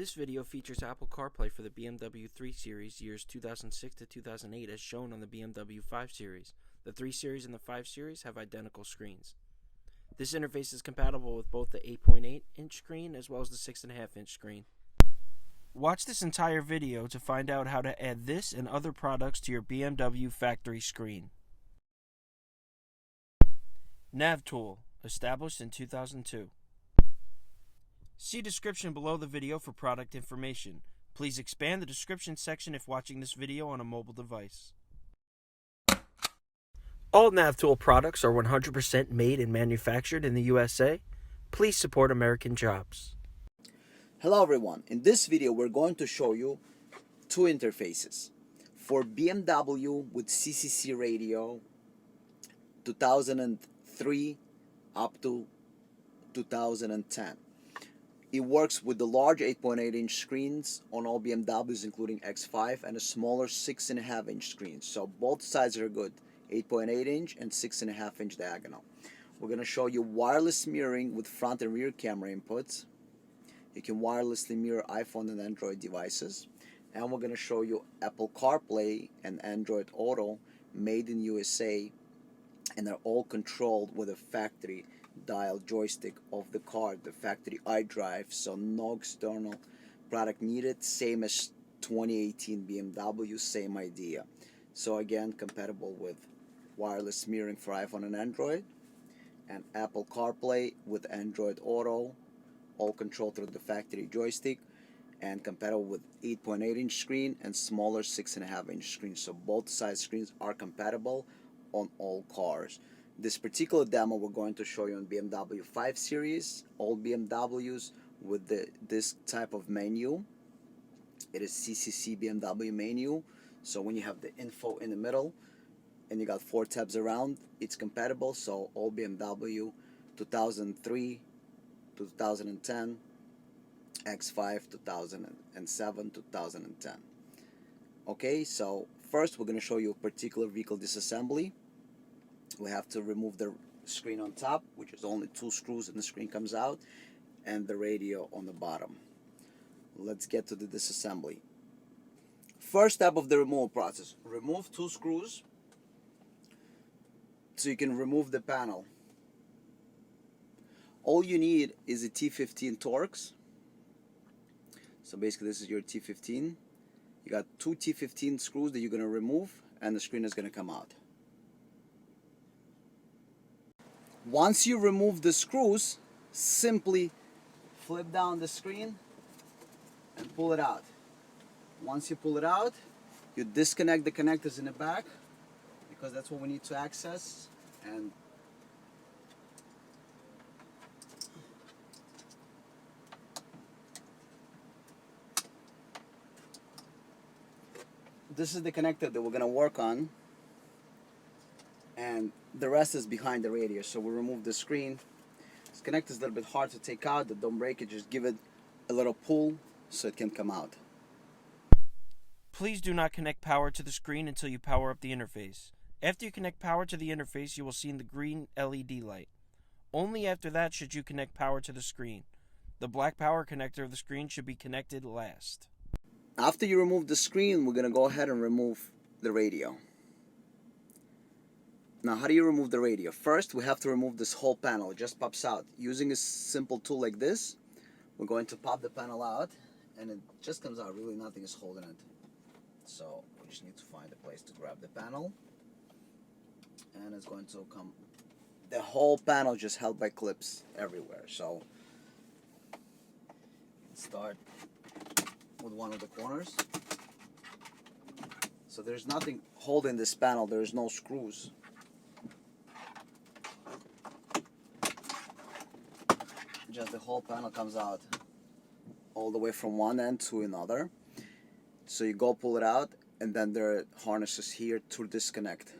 This video features Apple CarPlay for the BMW 3 Series years 2006 to 2008 as shown on the BMW 5 Series. The 3 Series and the 5 Series have identical screens. This interface is compatible with both the 8.8-inch screen as well as the 6.5-inch screen. Watch this entire video to find out how to add this and other products to your BMW factory screen. Nav Tool Established in 2002. See description below the video for product information. Please expand the description section if watching this video on a mobile device. All NavTool products are 100% made and manufactured in the USA. Please support American jobs. Hello everyone, in this video we're going to show you two interfaces for BMW with CCC radio 2003 up to 2010. It works with the large 8.8-inch screens on all BMWs including X5 and a smaller 6.5-inch screen. So both sides are good, 8.8-inch and 6.5-inch diagonal. We're going to show you wireless mirroring with front and rear camera inputs. You can wirelessly mirror iPhone and Android devices. And we're going to show you Apple CarPlay and Android Auto made in USA, and they're all controlled with a factory dial joystick of the car, the factory iDrive, so no external product needed, same as 2018 BMW, same idea. So again, compatible with wireless mirroring for iPhone and Android, and Apple CarPlay with Android Auto, all controlled through the factory joystick, and compatible with 8.8-inch screen and smaller 6.5-inch screen. So both side screens are compatible on all cars. This particular demo we're going to show you on BMW 5 Series, all BMWs with this type of menu. It is CCC BMW menu. So when you have the info in the middle and you got 4 tabs around, it's compatible. So all BMW 2003, 2010, X5 2007, 2010. Okay, so first we're going to show you a particular vehicle disassembly. We have to remove the screen on top, which is only 2 screws and the screen comes out, and the radio on the bottom. Let's get to the disassembly. First step of the removal process, remove 2 screws so you can remove the panel. All you need is a T15 Torx. So basically this is your T15. You got 2 T15 screws that you're going to remove, and the screen is going to come out. Once you remove the screws, simply flip down the screen and pull it out. Once you pull it out, you disconnect the connectors in the back, because that's what we need to access. And this is the connector that we're going to work on, and the rest is behind the radio. So we'll remove the screen. This connector is a little bit hard to take out, but don't break it, just give it a little pull so it can come out. Please do not connect power to the screen until you power up the interface. After you connect power to the interface, you will see the green LED light. Only after that should you connect power to the screen. The black power connector of the screen should be connected last. After you remove the screen, we're going to go ahead and remove the radio. Now, how do you remove the radio? First, we have to remove this whole panel. It just pops out. Using a simple tool like this, we're going to pop the panel out, and it just comes out. Really, nothing is holding it. So we just need to find a place to grab the panel, and it's going to come. The whole panel just held by clips everywhere. So start with one of the corners. So there's nothing holding this panel. There's no screws. Just the whole panel comes out all the way from one end to another. So you go pull it out, and then there are harnesses here to disconnect.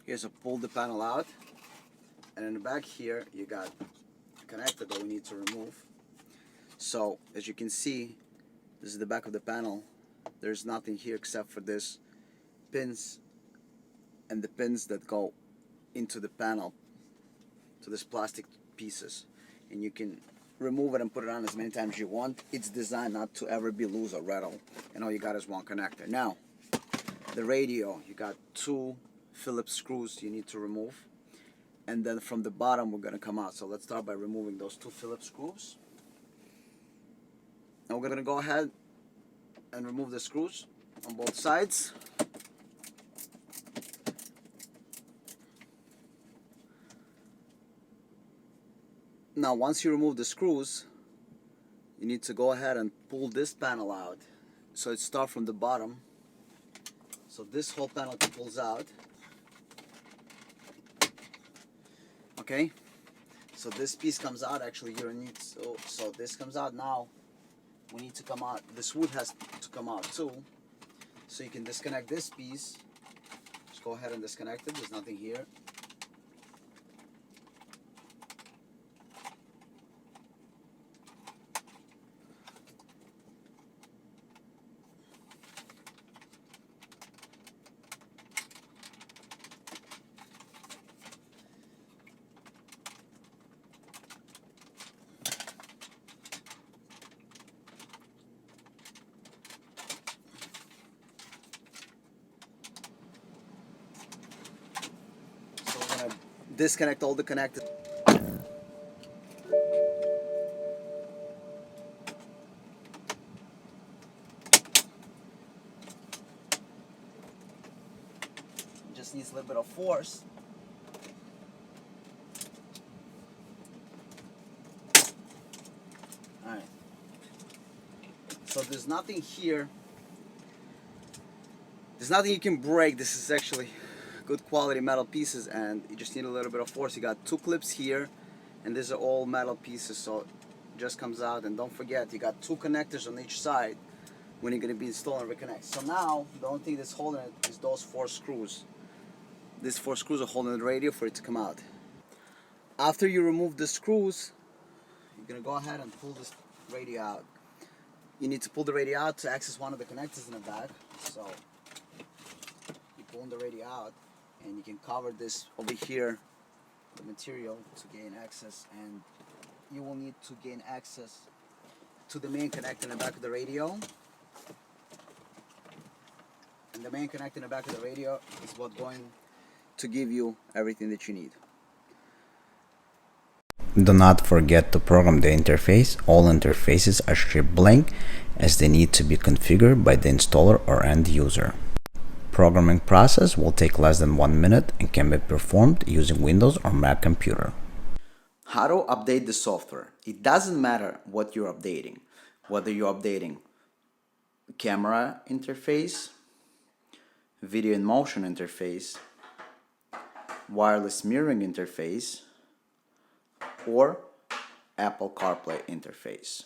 Okay, so pull the panel out, and in the back here you got a connector that we need to remove. So as you can see, this is the back of the panel. There's nothing here except for this pins and the pins that go into the panel, to this plastic pieces, and you can remove it and put it on as many times as you want. It's designed not to ever be loose or rattle, and all you got is one connector. Now, the radio, you got two Phillips screws you need to remove, and then from the bottom we're going to come out. So let's start by removing those two Phillips screws. And we're going to go ahead and remove the screws on both sides. Now once you remove the screws, you need to go ahead and pull this panel out. So it starts from the bottom. So this whole panel pulls out. Okay, so this piece comes out. Actually, you don't need so this comes out. Now we need to come out. This wood has to come out too. So you can disconnect this piece. Just go ahead and disconnect it. There's nothing here. Disconnect all the connectors. Just needs a little bit of force. Alright. So there's nothing here. There's nothing you can break. This is actually good quality metal pieces, and you just need a little bit of force. You got two clips here, and these are all metal pieces, so it just comes out. And don't forget, you got two connectors on each side when you're going to be installing and reconnect. So now the only thing that's holding it is those four screws. These four screws are holding the radio for it to come out. After you remove the screws, you're going to go ahead and pull this radio out. You need to pull the radio out to access one of the connectors in the back. So you pull the radio out, and you can cover this over here, the material, to gain access. And you will need to gain access to the main connector in the back of the radio. And the main connector in the back of the radio is what's going to give you everything that you need. Do not forget to program the interface. All interfaces are shipped blank as they need to be configured by the installer or end user. Programming process will take less than 1 minute and can be performed using Windows or Mac computer. How to update the software. It doesn't matter what you're updating, whether you're updating camera interface, video in motion interface, wireless mirroring interface, or Apple CarPlay interface.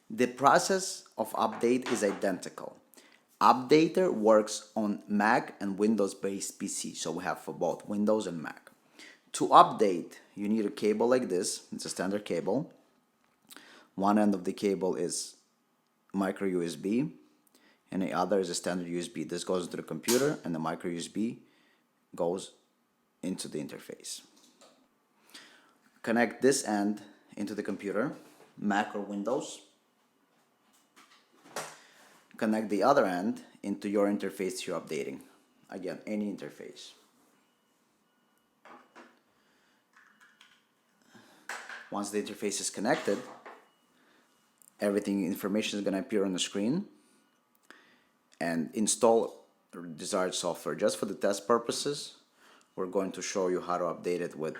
The process of update is identical. Updater works on Mac and Windows-based PC, so we have for both Windows and Mac. To update, you need a cable like this. It's a standard cable. One end of the cable is micro USB, and the other is a standard USB. This goes to the computer, and the micro USB goes into the interface. Connect this end into the computer, Mac or Windows. Connect the other end into your interface you're updating. Again, any interface. Once the interface is connected, information is going to appear on the screen, and install desired software. Just for the test purposes, we're going to show you how to update it with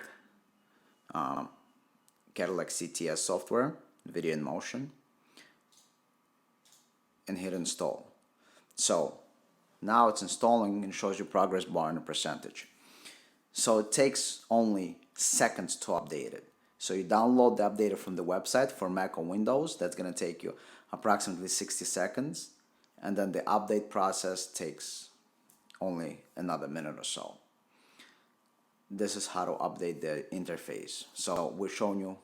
Cadillac CTS software, video in motion, and hit install. So now it's installing and shows you progress bar and a percentage. So it takes only seconds to update it. So you download the updater from the website for Mac or Windows. That's going to take you approximately 60 seconds. And then the update process takes only another minute or so. This is how to update the interface. So we're showing you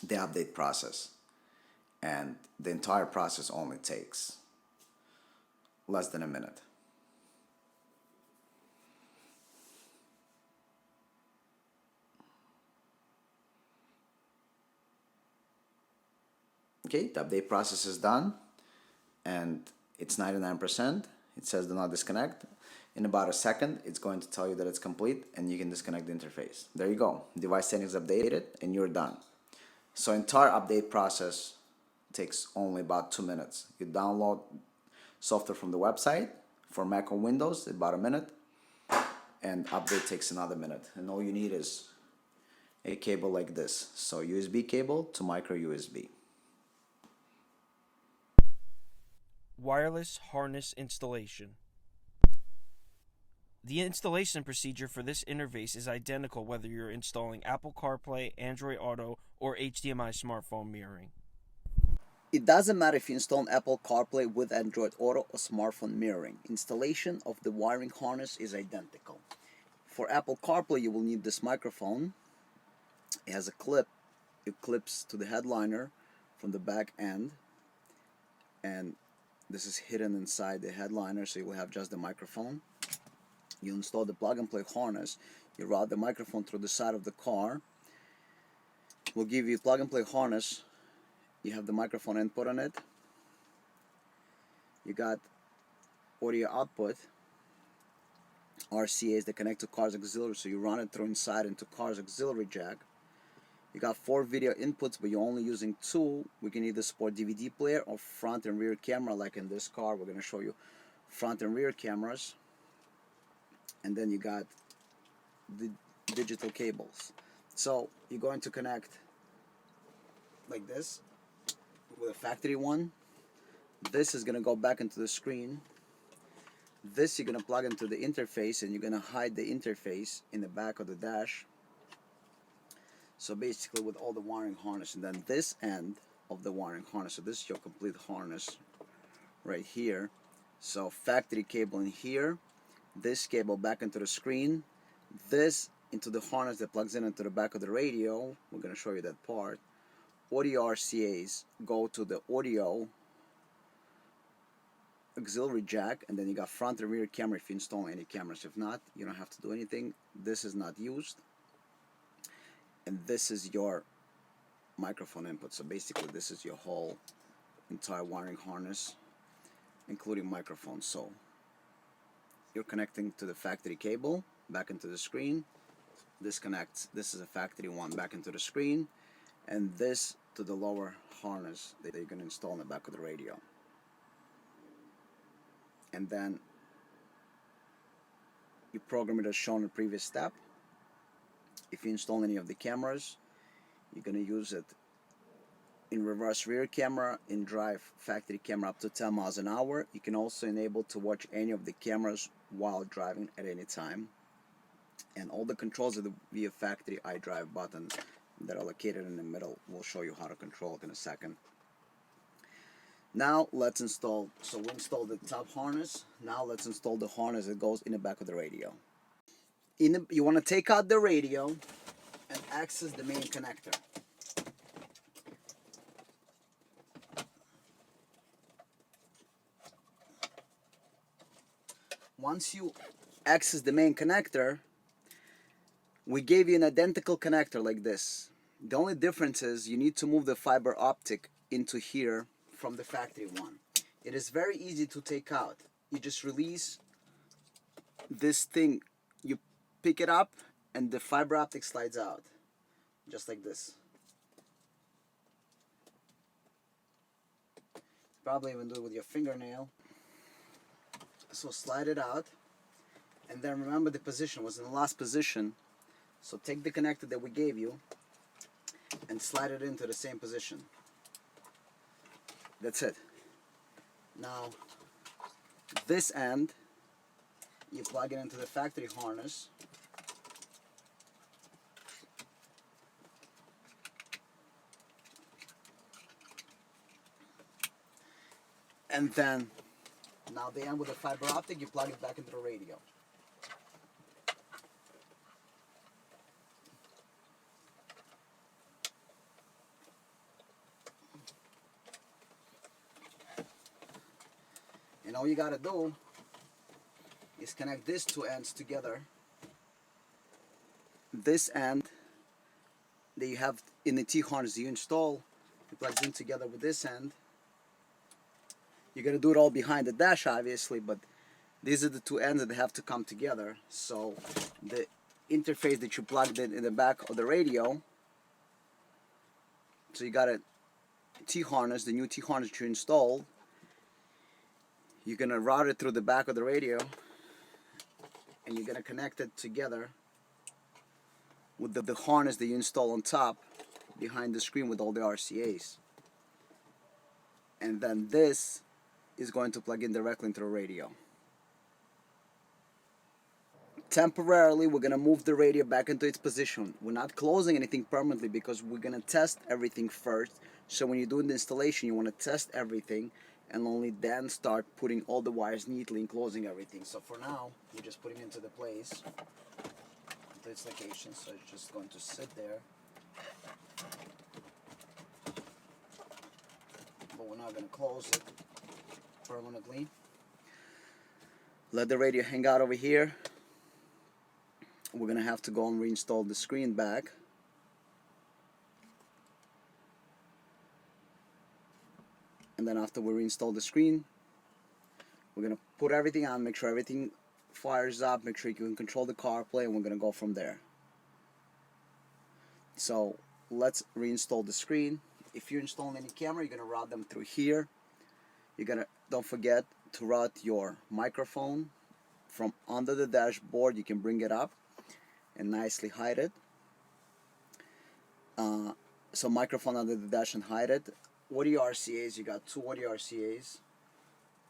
the update process. And the entire process only takes less than a minute. Okay, the update process is done and it's 99%. It says do not disconnect. In about a second, it's going to tell you that it's complete and you can disconnect the interface. There you go. Device settings updated and you're done. So entire update process takes only about 2 minutes. You download software from the website. For Mac or Windows, about a minute, and update takes another minute. And all you need is a cable like this. So USB cable to micro USB. Wireless harness installation. The installation procedure for this interface is identical whether you're installing Apple CarPlay, Android Auto, or HDMI smartphone mirroring. It doesn't matter if you install Apple CarPlay with Android Auto or smartphone mirroring. Installation of the wiring harness is identical. For Apple CarPlay, you will need this microphone. It has a clip. It clips to the headliner from the back end. And this is hidden inside the headliner, so you will have just the microphone. You install the plug-and-play harness. You route the microphone through the side of the car. We'll give you plug-and-play harness. You have the microphone input on it. You got audio output, RCAs that connect to car's auxiliary, so you run it through inside into car's auxiliary jack. You got 4 video inputs, but you're only using 2. We can either support DVD player or front and rear camera, like in this car. We're going to show you front and rear cameras. And then you got the digital cables. So you're going to connect like this with a factory one. This is going to go back into the screen. This you're going to plug into the interface, and you're going to hide the interface in the back of the dash. So basically with all the wiring harness, and then this end of the wiring harness, so this is your complete harness right here. So factory cable in here, this cable back into the screen, this into the harness that plugs in into the back of the radio. We're going to show you that part. Audio RCAs go to the audio auxiliary jack, and then you got front and rear camera if you install any cameras. If not, you don't have to do anything. This is not used. And this is your microphone input. So basically this is your whole entire wiring harness, including microphone. So you're connecting to the factory cable back into the screen. This connects, this is a factory one, back into the screen, and this to the lower harness that you're going to install in the back of the radio. And then you program it as shown in the previous step. If you install any of the cameras, you're going to use it in reverse rear camera, in drive factory camera up to 10 miles an hour. You can also enable to watch any of the cameras while driving at any time. And all the controls of the via factory iDrive buttons that are located in the middle. We'll show you how to control it in a second. Now let's install, so we installed the top harness. Now let's install the harness that goes in the back of the radio. You want to take out the radio and access the main connector. Once you access the main connector, we gave you an identical connector like this. The only difference is you need to move the fiber optic into here from the factory one. It is very easy to take out. You just release this thing, you pick it up, and the fiber optic slides out, just like this. Probably even do it with your fingernail. So slide it out, and then remember the position was in the last position. So take the connector that we gave you and slide it into the same position. That's it. Now this end, you plug it into the factory harness. And then, now the end with the fiber optic, you plug it back into the radio. And all you gotta do is connect these two ends together. This end that you have in the T-harness you install It plugs in together with this end. You're gonna do it all behind the dash, obviously, but these are the two ends that have to come together. So the interface that you plugged in the back of the radio, so you got a T-harness, the new T-harness that you installed, you're gonna route it through the back of the radio, and you're gonna connect it together with the harness that you install on top behind the screen with all the RCAs. And then this is going to plug in directly into the radio. Temporarily, we're going to move the radio back into its position. We're not closing anything permanently because we're going to test everything first. So when you're doing the installation, you want to test everything and only then start putting all the wires neatly and closing everything. So for now, we're just putting it into the place, into its location. So it's just going to sit there. But we're not going to close it permanently. Let the radio hang out over here. We're going to have to go and reinstall the screen back. And then after we reinstall the screen, we're going to put everything on, make sure everything fires up, make sure you can control the CarPlay, and we're going to go from there. So let's reinstall the screen. If you're installing any camera, you're going to route them through here. You're going to, don't forget to route your microphone from under the dashboard. You can bring it up and nicely hide it. So microphone under the dash and hide it. Audio RCAs, you got two audio RCAs.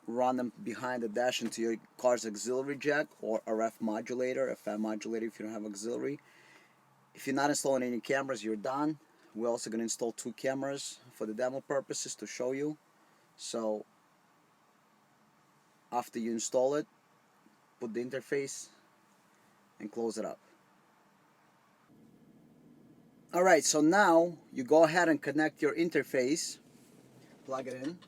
Run them behind the dash into your car's auxiliary jack or a RF modulator, FM modulator if you don't have auxiliary. If you're not installing any cameras, you're done. We're also going to install two cameras for the demo purposes to show you. So after you install it, put the interface and close it up. Alright, so now you go ahead and connect your interface, plug it in.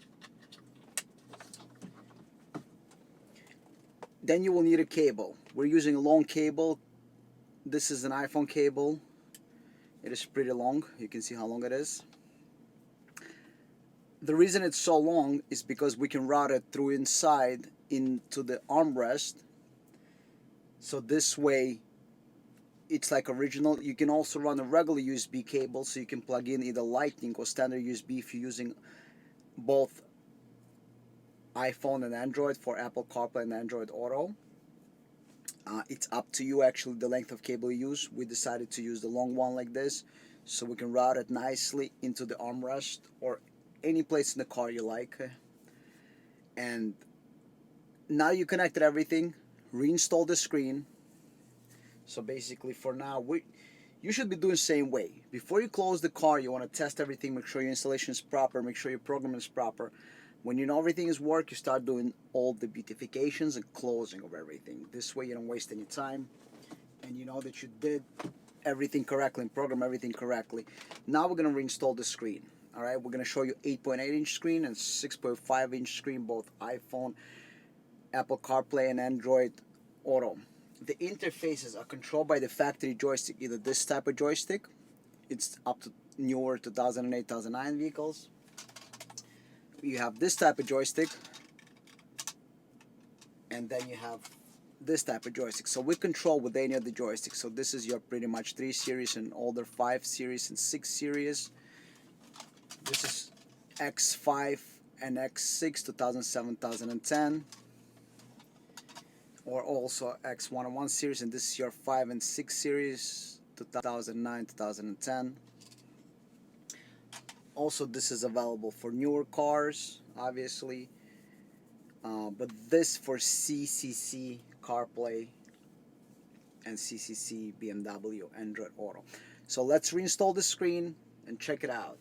Then you will need a cable. We're using a long cable. This is an iPhone cable. It is pretty long. You can see how long it is. The reason it's so long is because we can route it through inside into the armrest. So this way it's like original. You can also run a regular USB cable, so you can plug in either Lightning or standard USB if you're using both iPhone and Android for Apple CarPlay and Android Auto. It's up to you actually the length of cable you use. We decided to use the long one like this so we can route it nicely into the armrest or any place in the car you like. And now you connected everything, reinstall the screen. So basically for now, you should be doing the same way. Before you close the car, you want to test everything, make sure your installation is proper, make sure your program is proper. When you know everything is work, you start doing all the beautifications and closing of everything. This way you don't waste any time and you know that you did everything correctly and program everything correctly. Now we're going to reinstall the screen. Alright, we're going to show you 8.8-inch screen and 6.5-inch screen, both iPhone, Apple CarPlay and Android Auto. The interfaces are controlled by the factory joystick, either this type of joystick, it's up to newer 2008, 2009 vehicles. You have this type of joystick, and then you have this type of joystick. So we control with any of the joysticks. So this is your pretty much 3 series and older 5 series and 6 series. This is X5 and X6 2007, 2010. Or also X101 series, and this is your 5 and 6 series 2009, 2010. Also, this is available for newer cars, obviously, but this for CCC CarPlay and CCC BMW Android Auto. So let's reinstall the screen and check it out.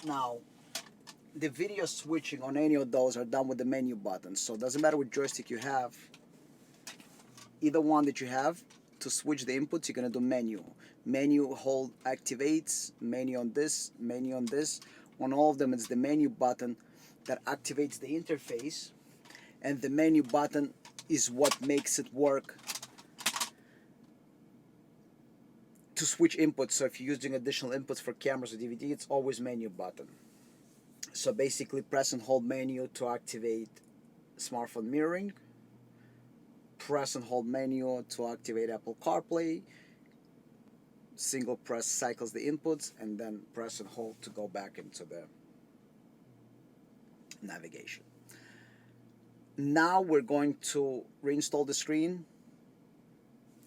Now, the video switching on any of those are done with the menu buttons, so it doesn't matter what joystick you have. Either one that you have, to switch the inputs, you're going to do menu. Menu hold activates, menu on this, menu on this. On all of them, it's the menu button that activates the interface, and the menu button is what makes it work to switch inputs. So if you're using additional inputs for cameras or DVD, it's always menu button. So basically press and hold menu to activate smartphone mirroring, press and hold menu to activate Apple CarPlay, single press cycles the inputs, and then press and hold to go back into the navigation. Now we're going to reinstall the screen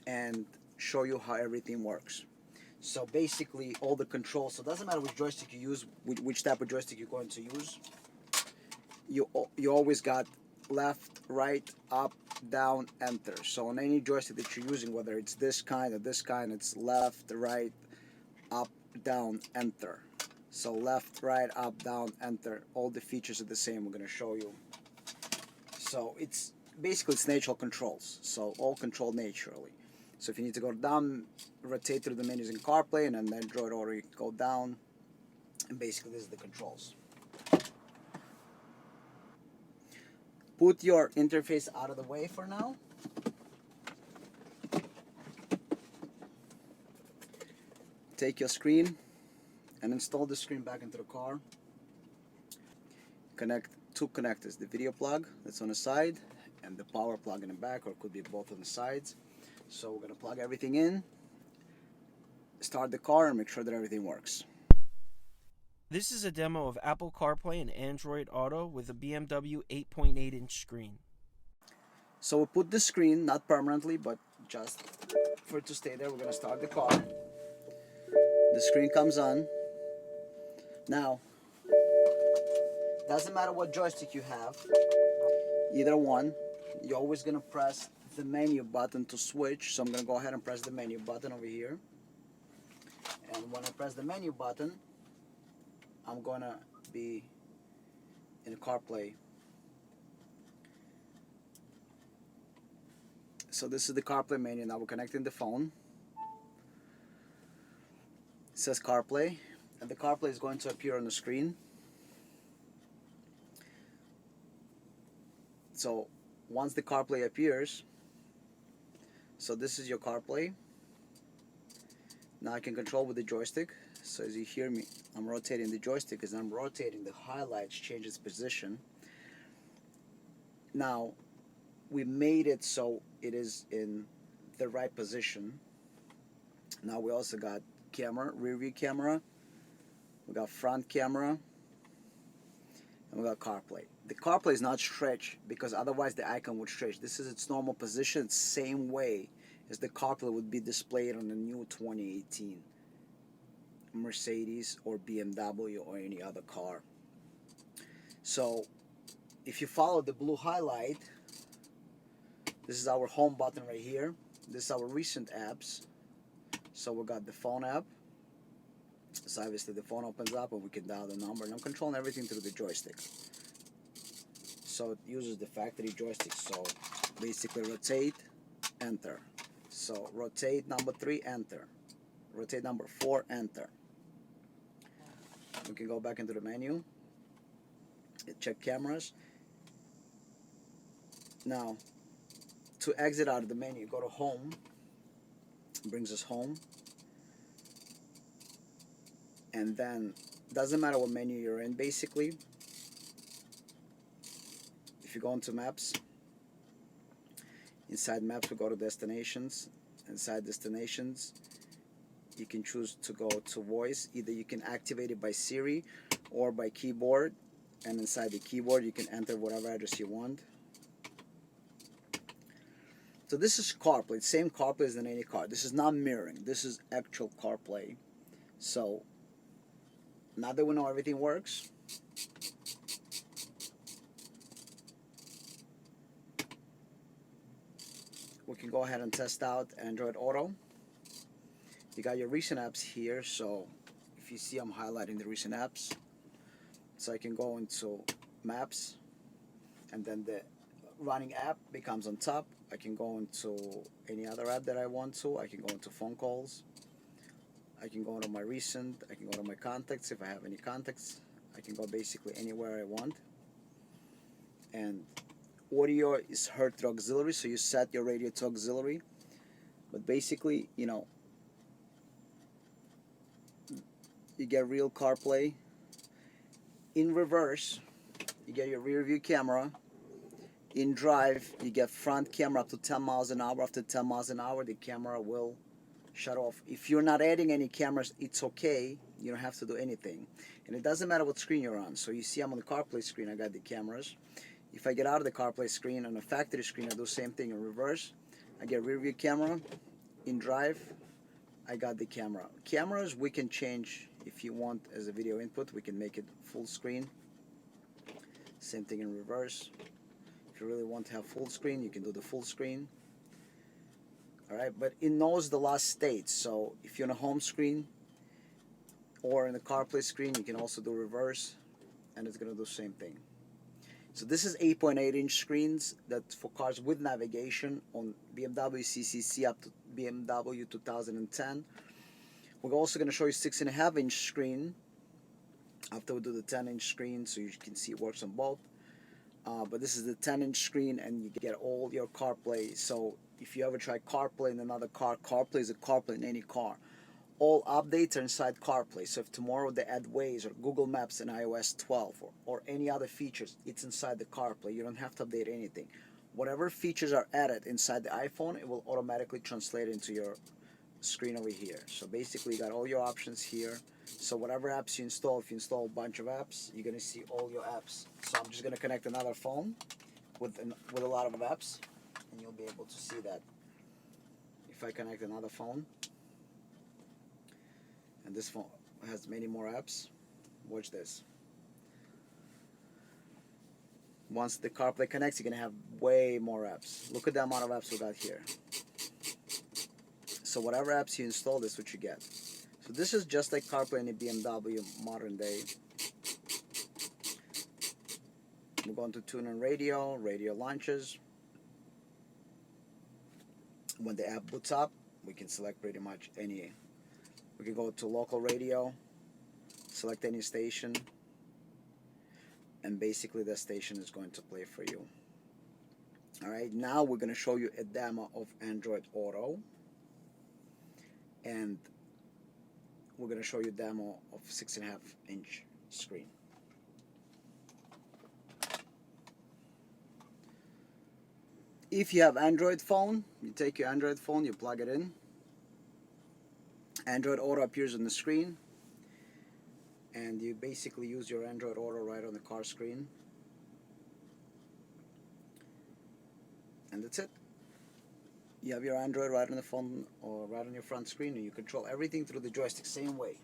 and show you how everything works. So basically all the controls, so it doesn't matter which joystick you use, which type of joystick you're going to use, you always got left, right, up, down, enter. So on any joystick that you're using, whether it's this kind or this kind, it's left, right, up, down, enter. So left, right, up, down, enter. All the features are the same. We're going to show you. So it's basically it's natural controls. So all controlled naturally. So if you need to go down, rotate through the menus in CarPlay, and then Android Auto, you go down. And basically this is the controls. Put your interface out of the way for now. Take your screen and install the screen back into the car. Connect two connectors, the video plug that's on the side and the power plug in the back, or it could be both on the sides. So we're going to plug everything in, start the car, and make sure that everything works. This is a demo of Apple CarPlay and Android Auto with a BMW 8.8-inch screen. So we put the screen, not permanently, but just for it to stay there. We're going to start the car. The screen comes on. Now, doesn't matter what joystick you have, either one, you're always going to press the menu button to switch. So I'm going to go ahead and press the menu button over here. And when I press the menu button, I'm going to be in CarPlay. So this is the CarPlay menu. Now we're connecting the phone. It says CarPlay, and the CarPlay is going to appear on the screen. So once the CarPlay appears, so this is your CarPlay. Now I can control with the joystick. So as you hear me, I'm rotating the joystick. As I'm rotating, the highlights change its position. Now we made it so it is in the right position. Now we also got camera, rear view camera, we got front camera, and we got CarPlay. The CarPlay is not stretched because otherwise the icon would stretch. This is its normal position, same way as the CarPlay would be displayed on the new 2018 Mercedes or BMW or any other car. So if you follow the blue highlight, this is our home button right here. This is our recent apps. So we got the phone app. So obviously the phone opens up and we can dial the number, and I'm controlling everything through the joystick. So it uses the factory joystick. So basically rotate, enter. So rotate number 3, enter. Rotate number 4, enter. We can go back into the menu, check cameras. Now to exit out of the menu, go to home. Brings us home, and then doesn't matter what menu you're in. Basically, if you go into maps, inside maps we go to destinations. Inside destinations you can choose to go to voice. Either you can activate it by Siri or by keyboard, and inside the keyboard you can enter whatever address you want. So this is CarPlay, same CarPlay as in any car. This is not mirroring, this is actual CarPlay. So now that we know everything works, we can go ahead and test out Android Auto. You got your recent apps here, so if you see I'm highlighting the recent apps, so I can go into maps, and then the running app becomes on top. I can go into any other app that I want to. I can go into phone calls. I can go into my recent. I can go to my contacts if I have any contacts. I can go basically anywhere I want. And audio is heard through auxiliary, so you set your radio to auxiliary. But basically, you know, you get real CarPlay. In reverse, you get your rear view camera. In drive, you get front camera up to 10 miles an hour. After 10 miles an hour, the camera will shut off. If you're not adding any cameras, it's okay. You don't have to do anything. And it doesn't matter what screen you're on. So you see I'm on the CarPlay screen, I got the cameras. If I get out of the CarPlay screen, on the factory screen, I do the same thing in reverse. I get rear view camera. In drive, I got the camera. Cameras we can change if you want as a video input. We can make it full screen. Same thing in reverse. If you really want to have full screen, you can do the full screen. Alright, but it knows the last state. So if you're on a home screen or in the CarPlay screen, you can also do reverse, and it's going to do the same thing. So this is 8.8-inch screens that's for cars with navigation on BMW CCC up to BMW 2010. We're also going to show you 6.5-inch screen after we do the 10-inch screen, so you can see it works on both. But this is the 10-inch screen, and you get all your CarPlay. So if you ever try CarPlay in another car, CarPlay is a CarPlay in any car. All updates are inside CarPlay. So if tomorrow they add Waze or Google Maps in iOS 12 or any other features, it's inside the CarPlay. You don't have to update anything. Whatever features are added inside the iPhone, it will automatically translate into your screen over here. So basically you got all your options here. So whatever apps you install, if you install a bunch of apps, you're going to see all your apps. So I'm just going to connect another phone with a lot of apps, and you'll be able to see that. If I connect another phone, and this phone has many more apps, watch this. Once the CarPlay connects, you're going to have way more apps. Look at the amount of apps we got here. So whatever apps you install, this is what you get. So this is just like CarPlay in a BMW modern day. We're going to tune in radio launches. When the app boots up, we can select pretty much any. We can go to local radio, select any station, and basically the station is going to play for you. Alright, now we're going to show you a demo of Android Auto, and we're going to show you a demo of 6.5-inch screen. If you have Android phone, you take your Android phone, you plug it in. Android Auto appears on the screen, and you basically use your Android Auto right on the car screen. And that's it. You have your Android right on the phone or right on your front screen, and you control everything through the joystick, same way.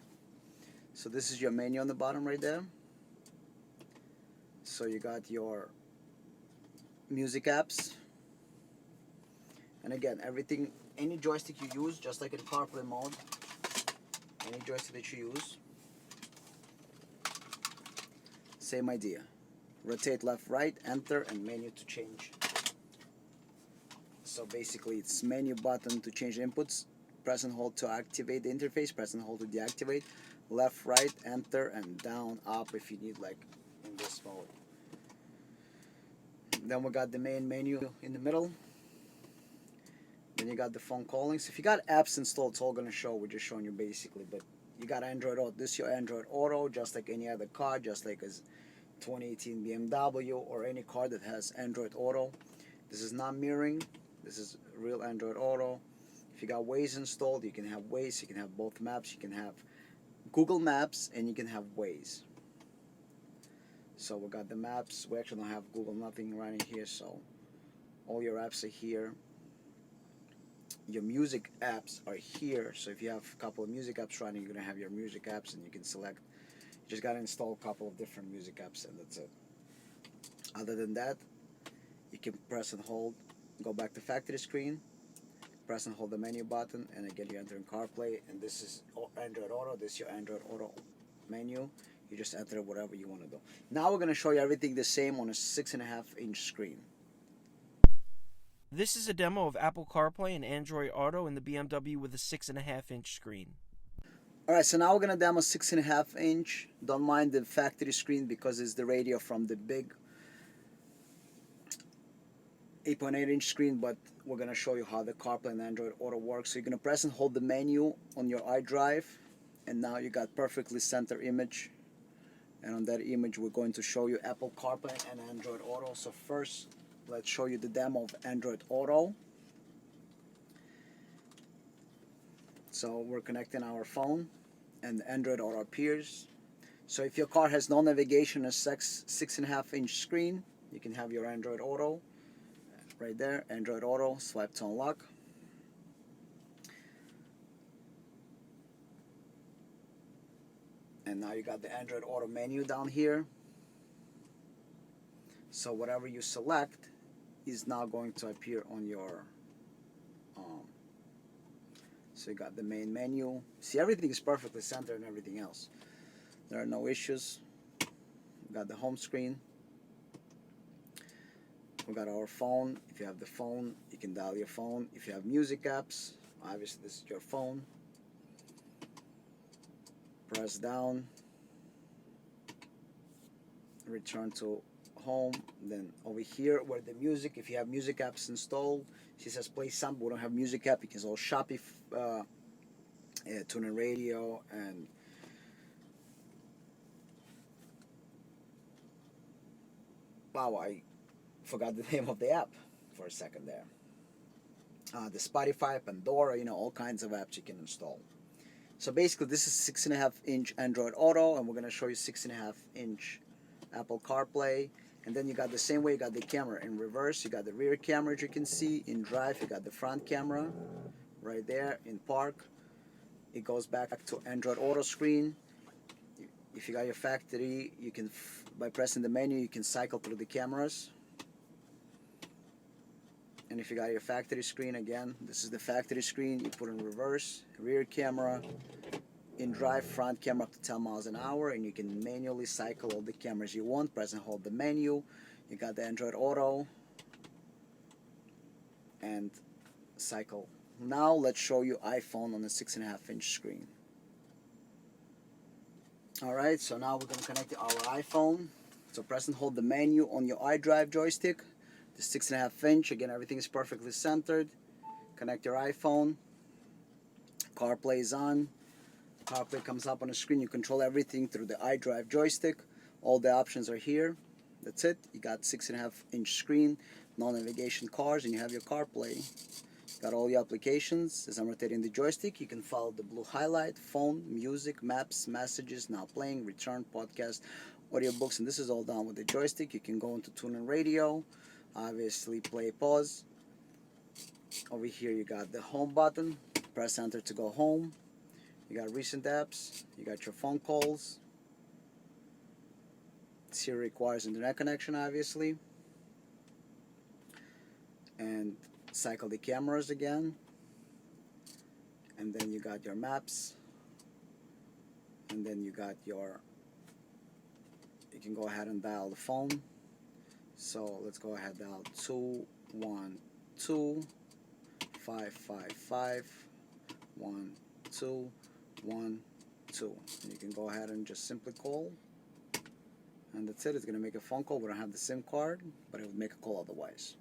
So this is your menu on the bottom right there. So you got your music apps. And again, everything, any joystick you use, just like in CarPlay mode, any joystick that you use, same idea. Rotate left, right, enter, and menu to change. So basically it's menu button to change inputs, press and hold to activate the interface, press and hold to deactivate, left, right, enter, and down, up if you need, like in this mode. Then we got the main menu in the middle. Then you got the phone calling. So if you got apps installed, it's all going to show. We're just showing you basically. But you got Android Auto. This is your Android Auto, just like any other car, just like as 2018 BMW or any car that has Android Auto. This is not mirroring. This is real Android Auto. If you got Waze installed, you can have Waze. You can have both maps. You can have Google Maps, and you can have Waze. So we got the maps. We actually don't have Google nothing running here, so all your apps are here. Your music apps are here, so if you have a couple of music apps running, you're going to have your music apps, and you can select. You just got to install a couple of different music apps, and that's it. Other than that, you can press and hold, go back to factory screen, press and hold the menu button, and again you enter in CarPlay, and this is Android Auto. This is your Android Auto menu. You just enter whatever you want to do. Now we're going to show you everything the same on a 6.5-inch screen. This is a demo of Apple CarPlay and Android Auto in the BMW with a 6.5-inch screen. Alright, so now we're going to demo 6.5-inch. Don't mind the factory screen because it's the radio from the big 8.8-inch screen, but we're going to show you how the CarPlay and Android Auto works. So you're going to press and hold the menu on your iDrive, and now you got perfectly center image, and on that image we're going to show you Apple CarPlay and Android Auto. So first let's show you the demo of Android Auto. So we're connecting our phone and Android Auto appears. So if your car has no navigation, a 6.5-inch screen, you can have your Android Auto right there. Android Auto, swipe to unlock. And now you got the Android Auto menu down here. So whatever you select is now going to appear on your so you got the main menu. See, everything is perfectly centered and everything else. There are no issues. We got the home screen. We got our phone. If you have the phone, you can dial your phone. If you have music apps, obviously this is your phone. Press down. Return to home. Then over here where the music, if you have music apps installed, she says play some, but we don't have music app. You can install Shopee, tune in radio, and wow, I forgot the name of the app for a second there. The Spotify, Pandora, you know, all kinds of apps you can install. So basically this is 6.5-inch Android Auto, and we're going to show you 6.5-inch Apple CarPlay. And then you got the same way, you got the camera in reverse, you got the rear camera, as you can see. In drive, you got the front camera right there. In park, it goes back to Android Auto screen. If you got your factory, you can, by pressing the menu, you can cycle through the cameras. And if you got your factory screen, again, this is the factory screen, you put in reverse, rear camera, in drive, front camera up to 10 miles an hour, and you can manually cycle all the cameras you want. Press and hold the menu. You got the Android Auto and cycle. Now let's show you iPhone on the 6.5-inch screen. Alright, so now we're going to connect our iPhone. So press and hold the menu on your iDrive joystick. The 6.5-inch, again, everything is perfectly centered. Connect your iPhone. CarPlay is on. CarPlay comes up on the screen. You control everything through the iDrive joystick. All the options are here. That's it. You got 6.5-inch screen, no navigation cars, and you have your CarPlay. Got all your applications. As I'm rotating the joystick, you can follow the blue highlight, phone, music, maps, messages, now playing, return, podcast, audiobooks, and this is all done with the joystick. You can go into tune in radio, obviously play, pause. Over here you got the home button. Press enter to go home. You got recent apps. You got your phone calls. This here requires internet connection, obviously. And cycle the cameras again. And then you got your maps. And then you got your, you can go ahead and dial the phone. So let's go ahead and dial 212 555 1212. You can go ahead and just simply call, and that's it. It's going to make a phone call. We don't have the SIM card, but it would make a call otherwise.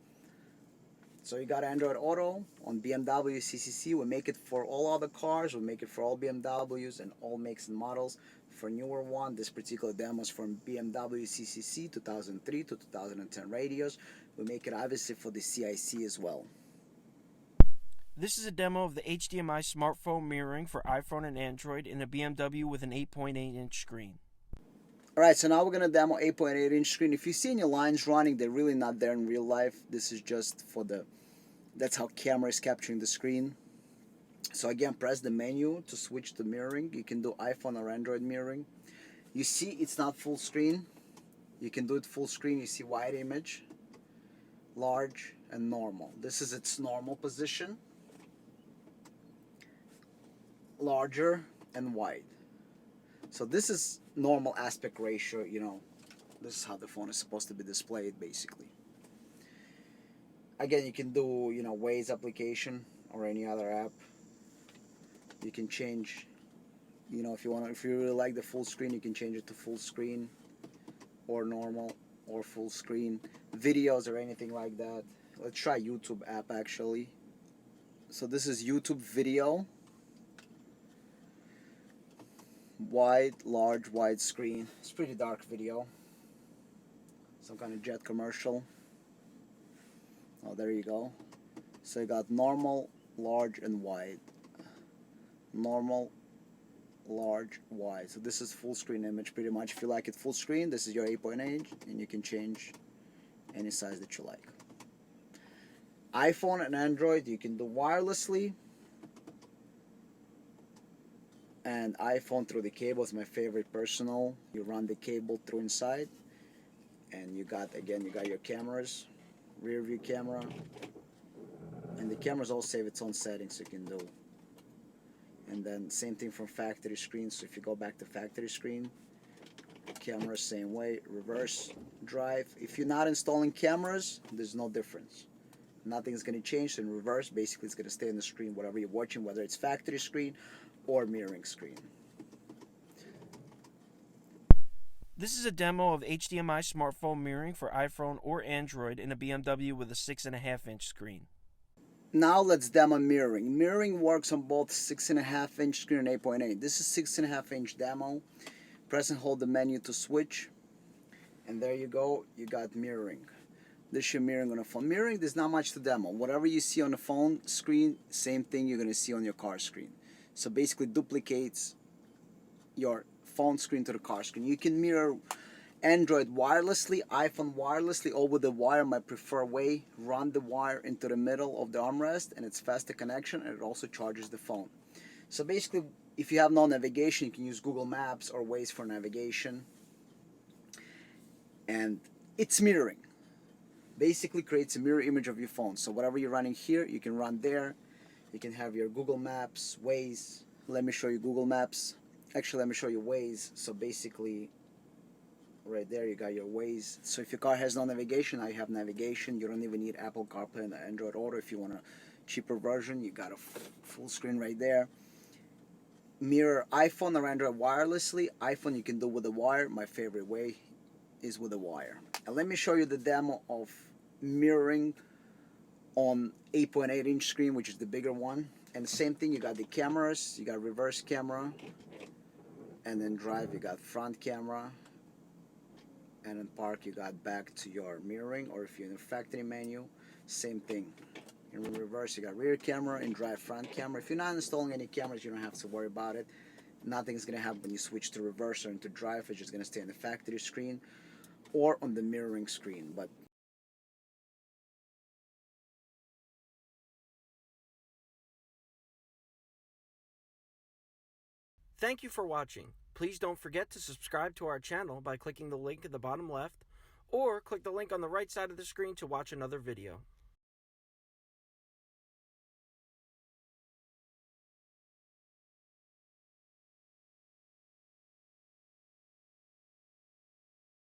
So you got Android Auto on BMW CCC. We make it for all other cars. We make it for all BMWs and all makes and models. For newer one, this particular demo is from BMW CCC 2003 to 2010 radios. We make it obviously for the CIC as well. This is a demo of the HDMI smartphone mirroring for iPhone and Android in a BMW with an 8.8-inch screen. Alright, so now we're going to demo 8.8-inch screen. If you see any lines running, they're really not there in real life. This is just for the, that's how camera is capturing the screen. So again, press the menu to switch to mirroring. You can do iPhone or Android mirroring. You see it's not full screen. You can do it full screen. You see wide image, large, and normal. This is its normal position. Larger and wide. So this is normal aspect ratio, you know. This is how the phone is supposed to be displayed, basically. Again, you can do, you know, Waze application or any other app. You can change, you know, if you really like the full screen, you can change it to full screen or normal or full screen. Videos or anything like that. Let's try YouTube app actually. So this is YouTube video. wide, large, wide screen. It's pretty dark video. Some kind of jet commercial. Oh, there you go. So you got normal, large, and wide. Normal, large, wide. So this is full screen image pretty much. If you like it full screen, this is your 8.8, and you can change any size that you like. iPhone and Android you can do wirelessly, and iPhone through the cable is my favorite personal. You run the cable through inside, and you got your cameras, rear view camera, and the cameras all save its own settings you can do. And then same thing from factory screen. So if you go back to factory screen, camera same way, reverse drive. If you're not installing cameras, there's no difference. Nothing's going to change. So in reverse, basically it's going to stay on the screen whatever you're watching, whether it's factory screen or mirroring screen. This is a demo of HDMI smartphone mirroring for iPhone or Android in a BMW with a 6.5-inch screen. Now let's demo mirroring. Mirroring works on both 6.5-inch screen and 8.8. This is 6.5-inch demo. Press and hold the menu to switch, and there you go. You got mirroring. This is your mirroring on a phone. Mirroring, there's not much to demo. Whatever you see on the phone screen, same thing you're going to see on your car screen. So basically duplicates your phone screen to the car screen. You can mirror Android wirelessly, iPhone wirelessly, or with the wire, my preferred way. Run the wire into the middle of the armrest, and it's faster connection, and it also charges the phone. So basically, if you have no navigation, you can use Google Maps or Waze for navigation. And it's mirroring. Basically creates a mirror image of your phone. So whatever you're running here, you can run there. You can have your Google Maps, Waze. Let me show you Google Maps. Actually, let me show you Waze. So basically, right there you got your Waze. So if your car has no navigation, I have navigation. You don't even need Apple CarPlay and Android Auto. If you want a cheaper version, you got a full screen right there. Mirror iPhone or Android wirelessly. iPhone you can do with a wire. My favorite way is with a wire. And let me show you the demo of mirroring on 8.8-inch screen, which is the bigger one. And the same thing, you got the cameras, you got reverse camera, and then drive you got front camera, and in park you got back to your mirroring, or if you're in the factory menu, same thing. In reverse you got rear camera, in drive front camera. If you're not installing any cameras, you don't have to worry about it. Nothing's going to happen when you switch to reverse or into drive. It's just going to stay on the factory screen or on the mirroring screen. But Thank you for watching. Please don't forget to subscribe to our channel by clicking the link at the bottom left, or click the link on the right side of the screen to watch another video.